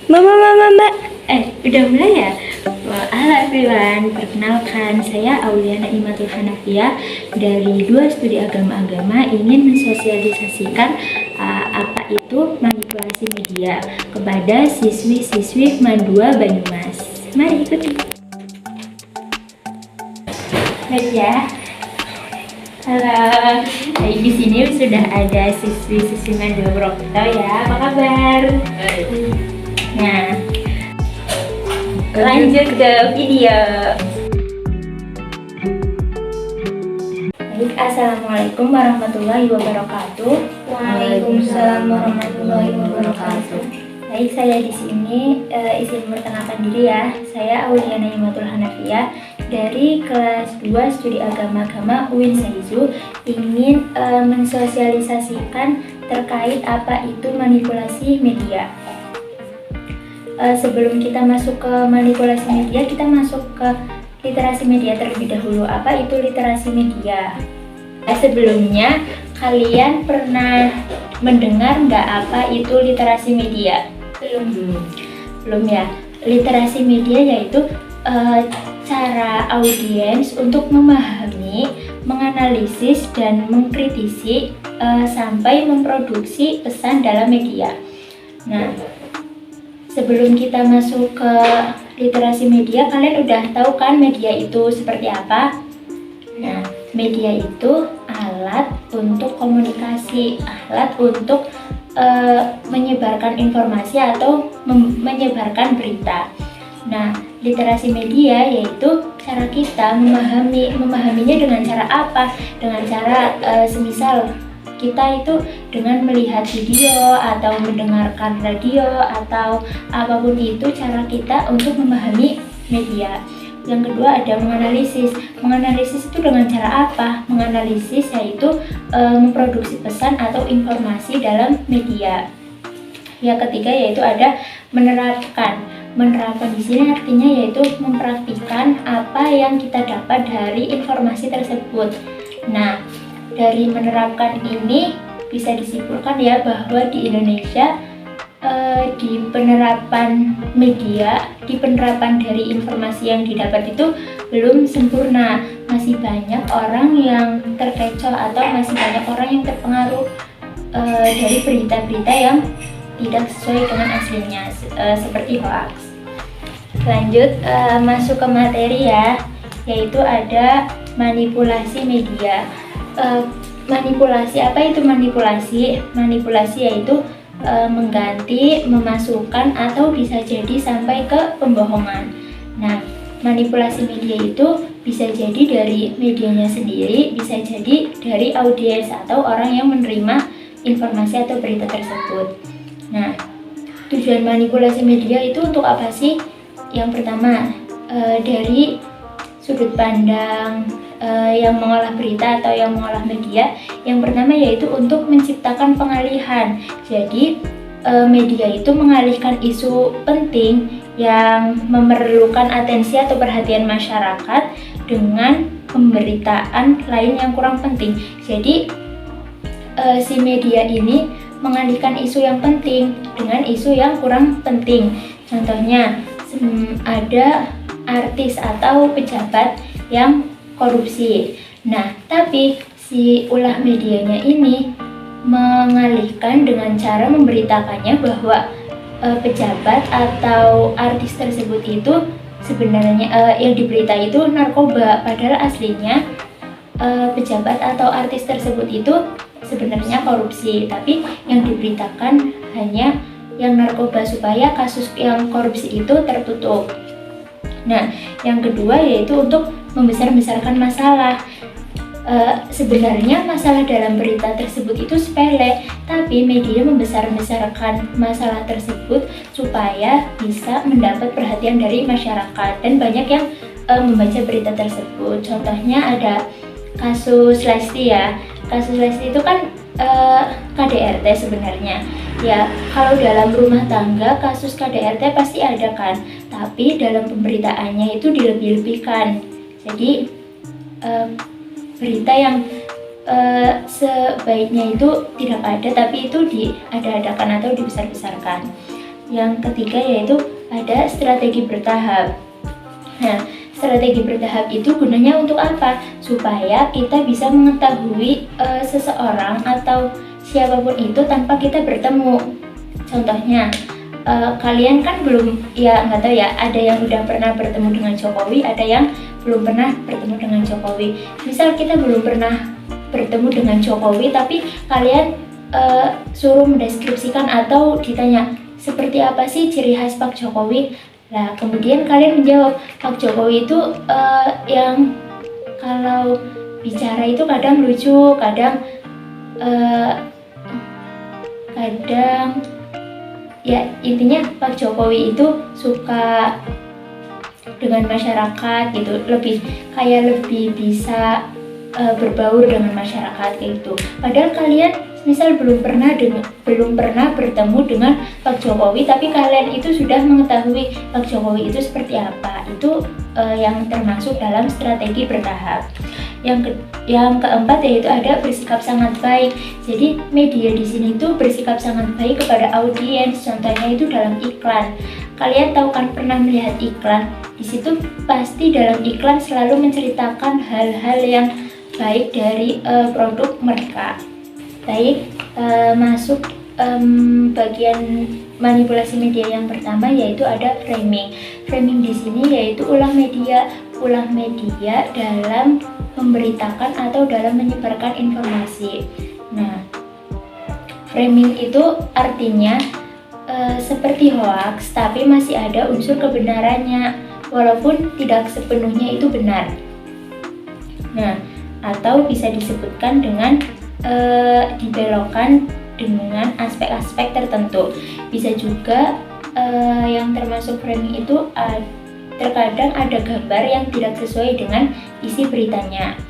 Mbak. Udah mulai ya? Wah, halo everyone, perkenalkan saya Auliana Imatul Hanafia dari Dua Studi Agama-Agama ingin mensosialisasikan apa itu manipulasi media kepada siswi-siswi Mandua Banyumas. Mari ikuti. Baik ya. Halo, di sini sudah ada siswi-siswi Mandua Purwokerto ya. Apa kabar? Nah, lanjut ke video. Baik, assalamualaikum warahmatullahi wabarakatuh. Waalaikumsalam warahmatullahi wabarakatuh. Baik, saya di sini izin memperkenalkan diri ya. Saya Auliana Imatul Hanafia dari kelas 2 Studi Agama-Agama UIN Saizu ingin mensosialisasikan terkait apa itu manipulasi media. Sebelum kita masuk ke manipulasi media, kita masuk ke literasi media terlebih dahulu. Apa itu literasi media? Sebelumnya, kalian pernah mendengar nggak apa itu literasi media? Belum ya. Literasi media yaitu cara audiens untuk memahami, menganalisis, dan mengkritisi sampai memproduksi pesan dalam media. Nah, sebelum kita masuk ke literasi media, kalian udah tahu kan media itu seperti apa? Nah, media itu alat untuk komunikasi, alat untuk menyebarkan informasi atau menyebarkan berita. Nah, literasi media yaitu cara kita memahaminya dengan cara apa? Dengan cara semisal kita itu dengan melihat video atau mendengarkan radio atau apapun itu cara kita untuk memahami media. Yang kedua ada menganalisis. Menganalisis itu dengan cara apa? Menganalisis yaitu memproduksi pesan atau informasi dalam media. Yang ketiga yaitu ada menerapkan. Menerapkan di sini artinya yaitu mempraktikkan apa yang kita dapat dari informasi tersebut. Nah, dari menerapkan ini bisa disimpulkan ya bahwa di Indonesia di penerapan media, di penerapan dari informasi yang didapat itu belum sempurna. Masih banyak orang yang terkecoh atau masih banyak orang yang terpengaruh dari berita-berita yang tidak sesuai dengan aslinya, seperti hoax. Lanjut masuk ke materi ya, yaitu ada manipulasi media. Manipulasi, apa itu manipulasi? Manipulasi yaitu mengganti, memasukkan, atau bisa jadi sampai ke pembohongan. Nah, manipulasi media itu bisa jadi dari medianya sendiri, bisa jadi dari audiens atau orang yang menerima informasi atau berita tersebut. Nah, tujuan manipulasi media itu untuk apa sih? Yang pertama, dari sudut pandang yang mengolah berita atau yang mengolah media, yang pertama yaitu untuk menciptakan pengalihan. Jadi media itu mengalihkan isu penting yang memerlukan atensi atau perhatian masyarakat dengan pemberitaan lain yang kurang penting. Jadi si media ini mengalihkan isu yang penting dengan isu yang kurang penting. Contohnya ada artis atau pejabat yang korupsi. Nah, tapi si ulah medianya ini mengalihkan dengan cara memberitakannya bahwa pejabat atau artis tersebut itu sebenarnya yang diberita itu narkoba, padahal aslinya pejabat atau artis tersebut itu sebenarnya korupsi, tapi yang diberitakan hanya yang narkoba supaya kasus yang korupsi itu tertutup. Nah, yang kedua yaitu untuk membesar-besarkan masalah. Sebenarnya masalah dalam berita tersebut itu sepele, tapi media membesar-besarkan masalah tersebut supaya bisa mendapat perhatian dari masyarakat, dan banyak yang membaca berita tersebut. Contohnya ada kasus Lesti ya. Kasus Lesti itu kan KDRT sebenarnya. Ya, kalau dalam rumah tangga kasus KDRT pasti ada kan, tapi dalam pemberitaannya itu dilebih-lebihkan. Jadi berita yang sebaiknya itu tidak ada, tapi itu diada-adakan atau dibesar-besarkan. Yang ketiga yaitu ada strategi bertahap. Nah, strategi bertahap itu gunanya untuk apa? Supaya kita bisa mengetahui seseorang atau siapapun itu tanpa kita bertemu. Contohnya, kalian kan belum, ya nggak tahu ya, ada yang udah pernah bertemu dengan Jokowi, ada yang belum pernah bertemu dengan Jokowi. Misal kita belum pernah bertemu dengan Jokowi, tapi kalian suruh mendeskripsikan atau ditanya seperti apa sih ciri khas Pak Jokowi. Nah, kemudian kalian menjawab, Pak Jokowi itu yang kalau bicara itu kadang lucu, kadang ya intinya Pak Jokowi itu suka dengan masyarakat gitu, lebih bisa berbaur dengan masyarakat kayak gitu. Padahal kalian misal belum pernah bertemu dengan Pak Jokowi, tapi kalian itu sudah mengetahui Pak Jokowi itu seperti apa. Itu yang termasuk dalam strategi bertahap. Yang keempat yaitu ada bersikap sangat baik. Jadi media di sini tuh bersikap sangat baik kepada audiens. Contohnya itu dalam iklan. Kalian tahu kan, pernah melihat iklan? Di situ pasti dalam iklan selalu menceritakan hal-hal yang baik dari produk mereka. Baik, masuk bagian manipulasi media yang pertama yaitu ada framing. Framing di sini yaitu ulah media dalam memberitakan atau dalam menyebarkan informasi. Nah, framing itu artinya seperti hoax, tapi masih ada unsur kebenarannya, walaupun tidak sepenuhnya itu benar. Nah, atau bisa disebutkan dengan dibelokkan dengan aspek-aspek tertentu. Bisa juga yang termasuk framing itu terkadang ada gambar yang tidak sesuai dengan isi beritanya.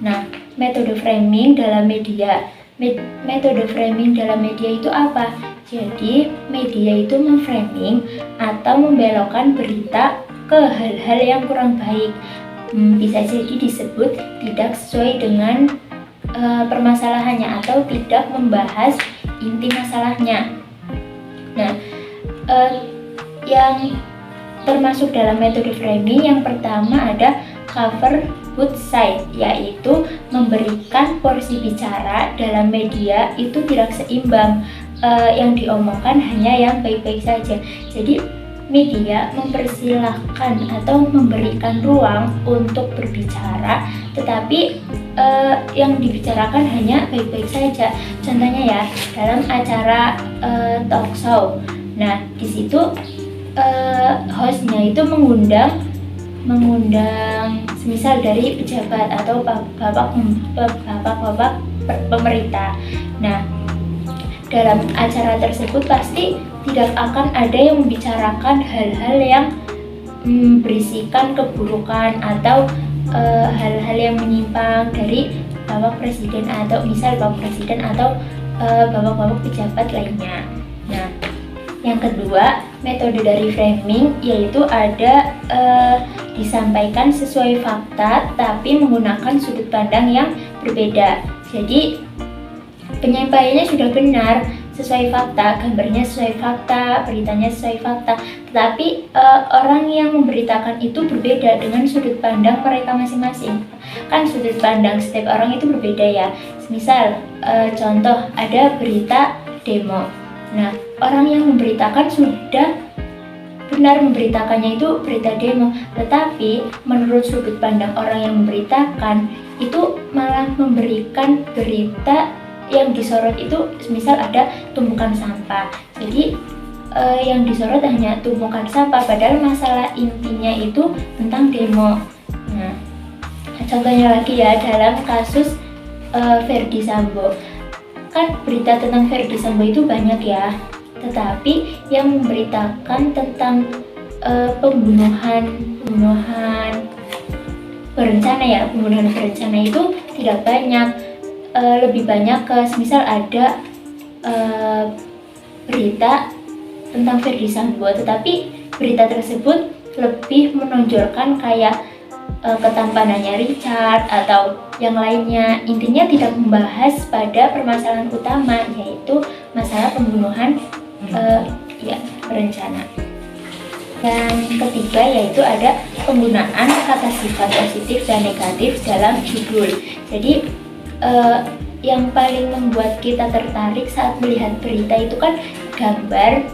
Nah, metode framing dalam media. Metode framing dalam media itu apa? Jadi, media itu memframing atau membelokkan berita ke hal-hal yang kurang baik. Bisa jadi disebut tidak sesuai dengan permasalahannya atau tidak membahas inti masalahnya. Nah, yang termasuk dalam metode framing yang pertama ada cover both side, yaitu memberikan porsi bicara dalam media itu tidak seimbang. Yang diomongkan hanya yang baik-baik saja. Jadi media mempersilahkan atau memberikan ruang untuk berbicara, tetapi yang dibicarakan hanya baik-baik saja. Contohnya ya, dalam acara talk show. Nah, di situ hostnya itu mengundang semisal dari pejabat atau bapak-bapak pemerintah. Nah, dalam acara tersebut pasti tidak akan ada yang membicarakan hal-hal yang berisikan keburukan atau hal-hal yang menyimpang dari bapak presiden atau misal bapak presiden atau bapak-bapak pejabat lainnya. Nah, yang kedua, metode dari framing yaitu ada disampaikan sesuai fakta tapi menggunakan sudut pandang yang berbeda. Jadi penyampaiannya sudah benar, sesuai fakta, gambarnya sesuai fakta, beritanya sesuai fakta, tetapi orang yang memberitakan itu berbeda dengan sudut pandang mereka masing-masing. Kan sudut pandang setiap orang itu berbeda ya. Misal contoh ada berita demo. Nah, orang yang memberitakan sudah benar memberitakannya itu berita demo, tetapi menurut sudut pandang orang yang memberitakan itu malah memberikan berita yang disorot itu misal ada tumpukan sampah. Jadi yang disorot hanya tumpukan sampah, padahal masalah intinya itu tentang demo. Nah, contohnya lagi ya, dalam kasus Verdi Sambo. Kan berita tentang Verdi Sambo itu banyak ya, tetapi yang memberitakan tentang pembunuhan berencana itu tidak banyak. Lebih banyak ke semisal ada berita tentang Verdi Sambo, tetapi berita tersebut lebih menonjolkan kayak ketampanannya Richard atau yang lainnya. Intinya tidak membahas pada permasalahan utama, yaitu masalah pembunuhan berencana. Yang ketiga yaitu ada penggunaan kata sifat positif dan negatif dalam judul. Jadi yang paling membuat kita tertarik saat melihat berita itu kan gambar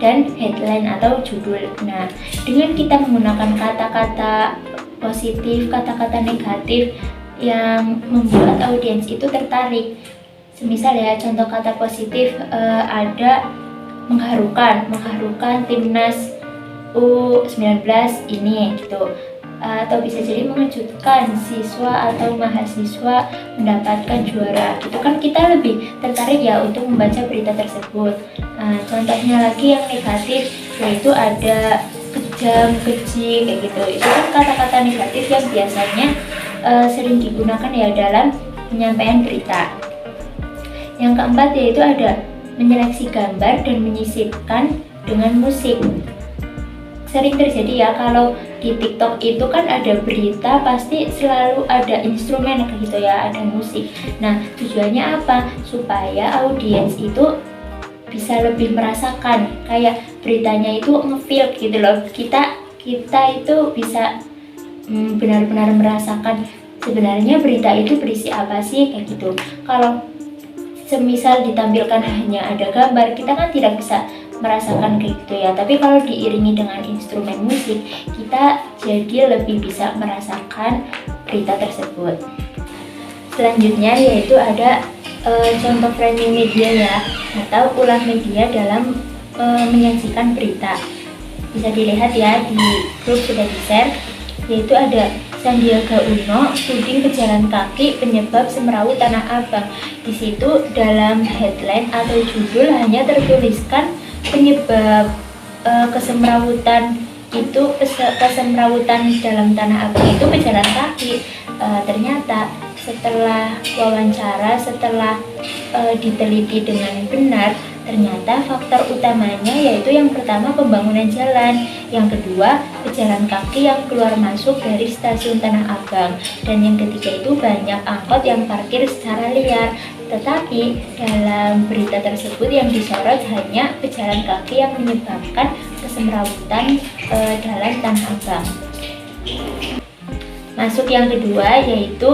dan headline atau judul. Nah, dengan kita menggunakan kata-kata positif, kata-kata negatif yang membuat audiens itu tertarik. Semisal ya, contoh kata positif ada mengharukan timnas U19 ini gitu. Atau bisa jadi mengejutkan, siswa atau mahasiswa mendapatkan juara. Itu kan kita lebih tertarik ya untuk membaca berita tersebut. Contohnya lagi yang negatif yaitu ada kejam, keji kayak gitu. Itu kan kata-kata negatif yang biasanya sering digunakan ya dalam penyampaian berita. Yang keempat yaitu ada menyeleksi gambar dan menyisipkan dengan musik. Sering terjadi ya kalau di TikTok itu kan ada berita pasti selalu ada instrumen kayak gitu ya, ada musik. Nah, tujuannya apa? Supaya audiens itu bisa lebih merasakan kayak beritanya itu nge-feel gitu loh. Kita itu bisa benar-benar merasakan sebenarnya berita itu berisi apa sih kayak gitu. Kalau semisal ditampilkan hanya ada gambar, kita kan tidak bisa merasakan kayak gitu ya. Tapi kalau diiringi dengan instrumen musik, kita jadi lebih bisa merasakan berita tersebut. Selanjutnya yaitu ada contoh framing media ya, atau ulah media dalam menyajikan berita. Bisa dilihat ya di grup sudah di-share, yaitu ada Sandiaga Uno tuding pejalan kaki penyebab semrawut Tanah Abang. Di situ dalam headline atau judul hanya tertuliskan penyebab kesemrawutan dalam Tanah Abang itu pejalan kaki. Ternyata setelah wawancara, setelah diteliti dengan benar, ternyata faktor utamanya yaitu yang pertama pembangunan jalan, yang kedua pejalan kaki yang keluar masuk dari stasiun Tanah Abang, dan yang ketiga itu banyak angkot yang parkir secara liar. Tetapi dalam berita tersebut yang disorot hanya pejalan kaki yang menyebabkan kesemrawutan jalan Tanah Abang. Masuk yang kedua yaitu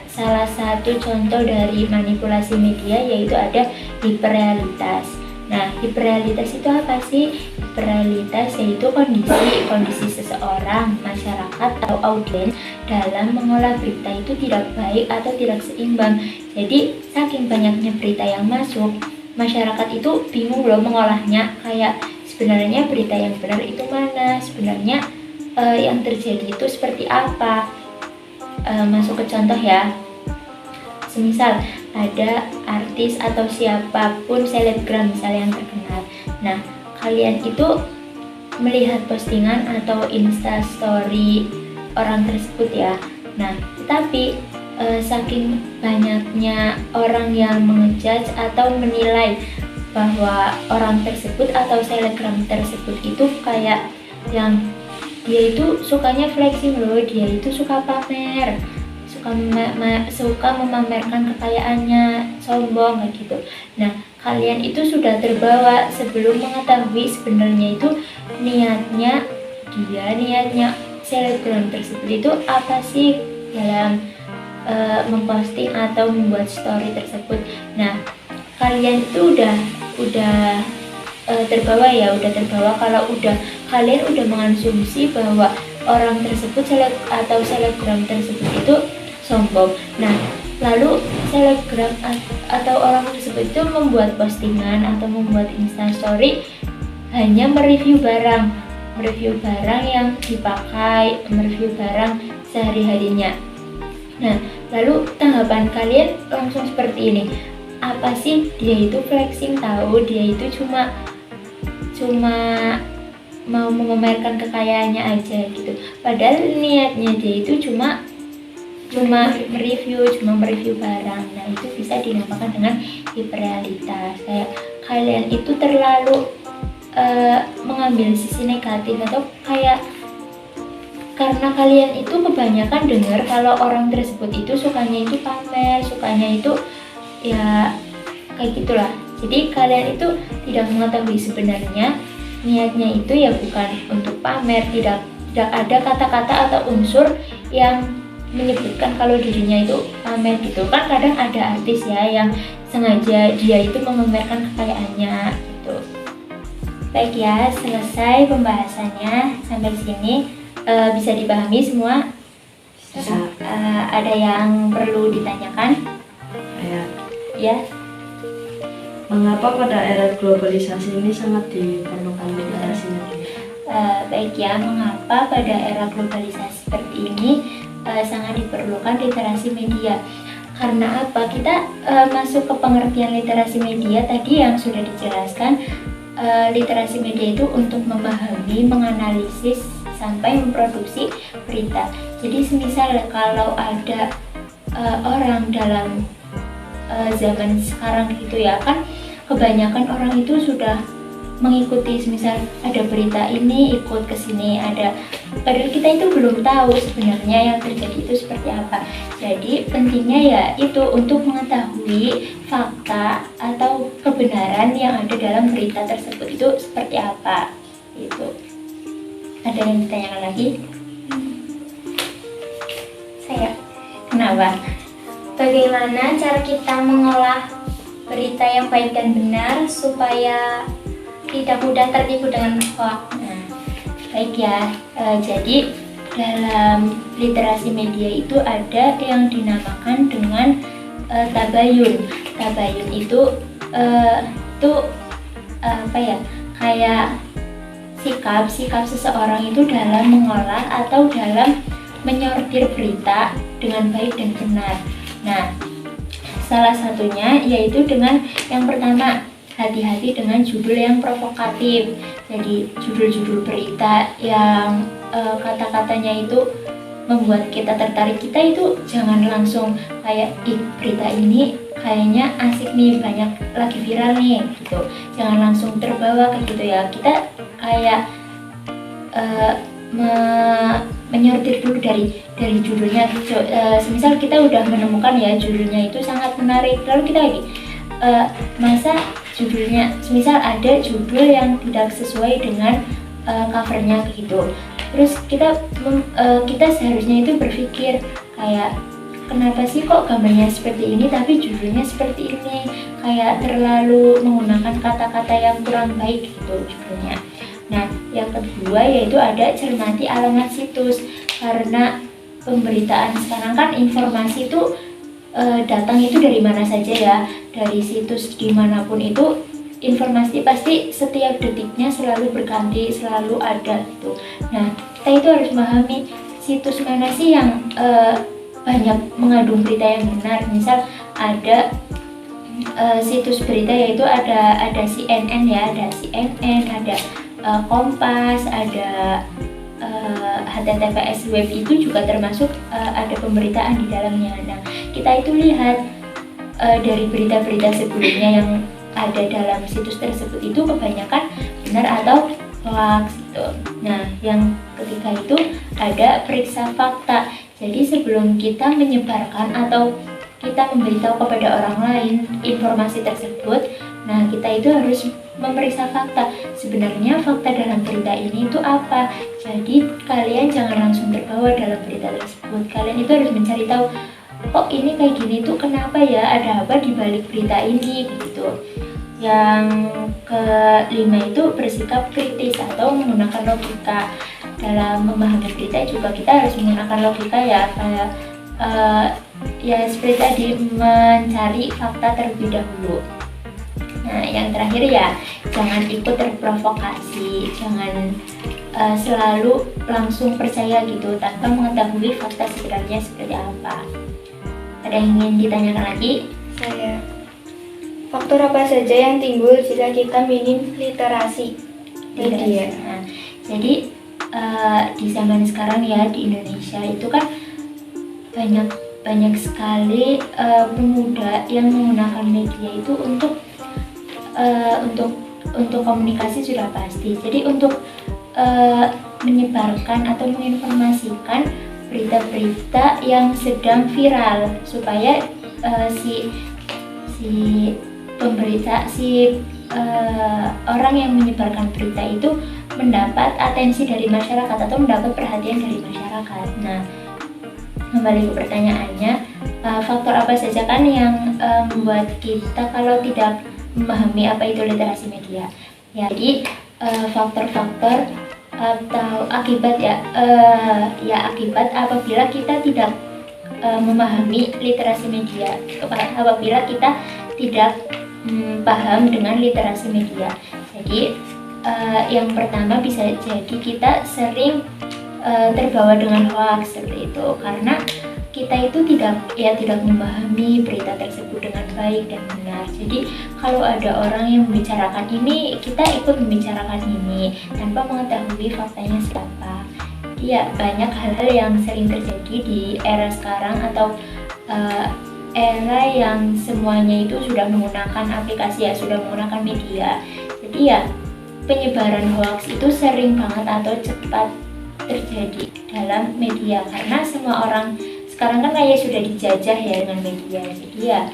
salah satu contoh dari manipulasi media yaitu ada hiperrealitas. Nah, hiperrealitas itu apa sih? Hiperrealitas yaitu kondisi seseorang, masyarakat atau audiens dalam mengolah berita itu tidak baik atau tidak seimbang. Jadi saking banyaknya berita yang masuk, masyarakat itu bingung loh mengolahnya. Kayak sebenarnya berita yang benar itu mana? Sebenarnya yang terjadi itu seperti apa? Masuk ke contoh ya. Semisal ada artis atau siapapun selebgram misalnya yang terkenal. Nah, kalian itu melihat postingan atau instastory orang tersebut ya. Nah, tetapi saking banyaknya orang yang mengejudge atau menilai bahwa orang tersebut atau selebgram tersebut itu kayak yang dia itu sukanya flexing loh, dia itu suka pamer, suka memamerkan kekayaannya, sombong kayak gitu. Nah, kalian itu sudah terbawa sebelum mengetahui sebenarnya itu niatnya selebgram tersebut itu apa sih dalam memposting atau membuat story tersebut. Nah, kalian itu udah terbawa kalau kalian udah mengonsumsi bahwa orang tersebut atau selebgram tersebut itu sombong. Nah, lalu selebgram atau orang tersebut itu membuat postingan atau membuat instastory hanya mereview barang yang dipakai, mereview barang sehari-harinya. Nah, lalu tanggapan kalian langsung seperti ini. Apa sih, dia itu flexing tahu, dia itu cuma mau memamerkan kekayaannya aja gitu. Padahal niatnya dia itu cuma mereview barang. Nah, itu bisa dinamakan dengan hiperrealitas. Kayak kalian itu terlalu mengambil sisi negatif, atau kayak karena kalian itu kebanyakan dengar kalau orang tersebut itu sukanya itu pamer, sukanya itu ya kayak gitulah. Jadi kalian itu tidak mengetahui sebenarnya niatnya itu ya bukan untuk pamer, tidak ada kata-kata atau unsur yang menyebutkan kalau dirinya itu pamer gitu. Kan kadang ada artis ya yang sengaja dia itu memamerkan kekayaannya gitu. Baik ya, selesai pembahasannya sampai sini. Bisa dipahami semua? Ada yang perlu ditanyakan? Ya. Mengapa pada era globalisasi ini sangat diperlukan literasi media? Baik ya, mengapa pada era globalisasi seperti ini sangat diperlukan literasi media? Karena apa? Kita masuk ke pengertian literasi media tadi yang sudah dijelaskan. Literasi media itu untuk memahami, menganalisis, sampai memproduksi berita. Jadi semisal kalau ada orang dalam zaman sekarang gitu ya, kan kebanyakan orang itu sudah mengikuti, semisal ada berita ini ikut ke sini, ada, padahal kita itu belum tahu sebenarnya yang terjadi itu seperti apa. Jadi pentingnya ya itu untuk mengetahui fakta atau kebenaran yang ada dalam berita tersebut itu seperti apa. Itu ada yang ditanyakan lagi? Saya, kenapa? Bagaimana cara kita mengolah berita yang baik dan benar supaya tidak mudah tertipu dengan hoax? Nah, baik ya. Jadi dalam literasi media itu ada yang dinamakan dengan tabayun. Tabayun itu apa ya? Kayak sikap seseorang itu dalam mengolah atau dalam menyortir berita dengan baik dan benar. Nah, salah satunya yaitu dengan yang pertama, hati-hati dengan judul yang provokatif. Jadi judul-judul berita yang kata-katanya itu membuat kita tertarik, kita itu jangan langsung kayak berita ini kayaknya asik nih, banyak lagi viral nih gitu. Jangan langsung terbawa kayak gitu ya. Kita kayak menyortir dulu dari judulnya. Semisal kita udah menemukan ya judulnya itu sangat menarik, lalu kita lagi masa judulnya, semisal ada judul yang tidak sesuai dengan covernya gitu, terus kita seharusnya itu berpikir kayak kenapa sih kok gambarnya seperti ini tapi judulnya seperti ini, kayak terlalu menggunakan kata-kata yang kurang baik gitu judulnya. Nah, yang kedua yaitu ada cermati alamat situs, karena pemberitaan sekarang kan informasi itu datang itu dari mana saja ya, dari situs dimanapun itu informasi pasti setiap detiknya selalu berganti, selalu ada gitu. Nah, kita itu harus memahami situs mana sih yang banyak mengandung berita yang benar. Misal ada situs berita yaitu ada CNN ya, ada CNN, ada Kompas, ada HTTPS web, itu juga termasuk ada pemberitaan di dalamnya. Nah, kita itu lihat dari berita-berita sebelumnya yang ada dalam situs tersebut itu kebanyakan benar atau hoax gitu. Nah, yang ketiga itu ada periksa fakta. Jadi sebelum kita menyebarkan atau kita memberitahu kepada orang lain informasi tersebut, nah kita itu harus memeriksa fakta. Sebenarnya fakta dalam berita ini itu apa? Jadi kalian jangan langsung terbawa dalam berita tersebut. Kalian itu harus mencari tahu, kok ini kayak gini tuh kenapa ya? Ada apa di balik berita ini gitu. Yang kelima itu bersikap kritis atau menggunakan logika. Dalam memahami berita juga kita harus menggunakan logika ya, kayak ya seperti tadi, mencari fakta terlebih dahulu. Nah, yang terakhir ya, jangan ikut terprovokasi, jangan selalu langsung percaya gitu tanpa mengetahui fakta sebenarnya seperti apa. Ada yang ingin ditanyakan lagi? Saya, faktor apa saja yang timbul jika kita minim literasi media? Nah, jadi di zaman sekarang ya di Indonesia itu kan banyak sekali pemuda yang menggunakan media itu untuk komunikasi sudah pasti. Jadi untuk menyebarkan atau menginformasikan berita-berita yang sedang viral supaya si orang yang menyebarkan berita itu mendapat atensi dari masyarakat atau mendapat perhatian dari masyarakat. Nah, kembali ke pertanyaannya, faktor apa saja kan yang membuat kita kalau tidak memahami apa itu literasi media? Ya, jadi faktor-faktor atau akibat akibat apabila kita tidak memahami literasi media, apabila kita tidak paham dengan literasi media. Jadi yang pertama bisa jadi kita sering terbawa dengan hoax seperti itu, karena kita itu tidak memahami berita tersebut dengan baik dan benar. Jadi kalau ada orang yang membicarakan ini, kita ikut membicarakan ini tanpa mengetahui faktanya siapa. Ya, banyak hal-hal yang sering terjadi di era sekarang atau era yang semuanya itu sudah menggunakan aplikasi, sudah menggunakan media. Jadi ya, penyebaran hoax itu sering banget atau cepat terjadi dalam media, karena semua orang sekarang kan kayak sudah dijajah ya dengan media. Jadi ya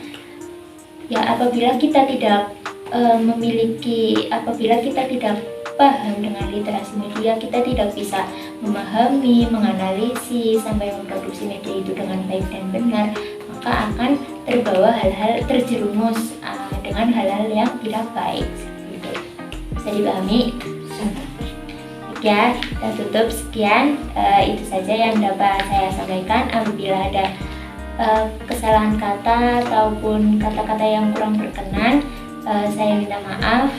apabila kita tidak apabila kita tidak paham dengan literasi media, kita tidak bisa memahami, menganalisis sampai memproduksi media itu dengan baik dan benar, maka akan terbawa terjerumus dengan hal-hal yang tidak baik. Gitu. Bisa dipahami? Ya, kita tutup sekian. Itu saja yang dapat saya sampaikan. Apabila ada kesalahan kata ataupun kata-kata yang kurang berkenan, saya minta maaf.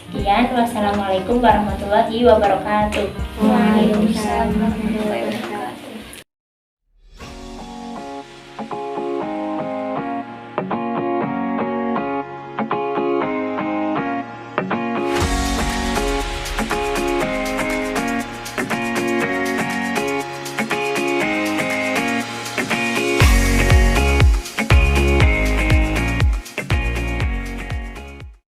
Sekian, wassalamualaikum warahmatullahi wabarakatuh. Waalaikumsalam warahmatullahi wabarakatuh.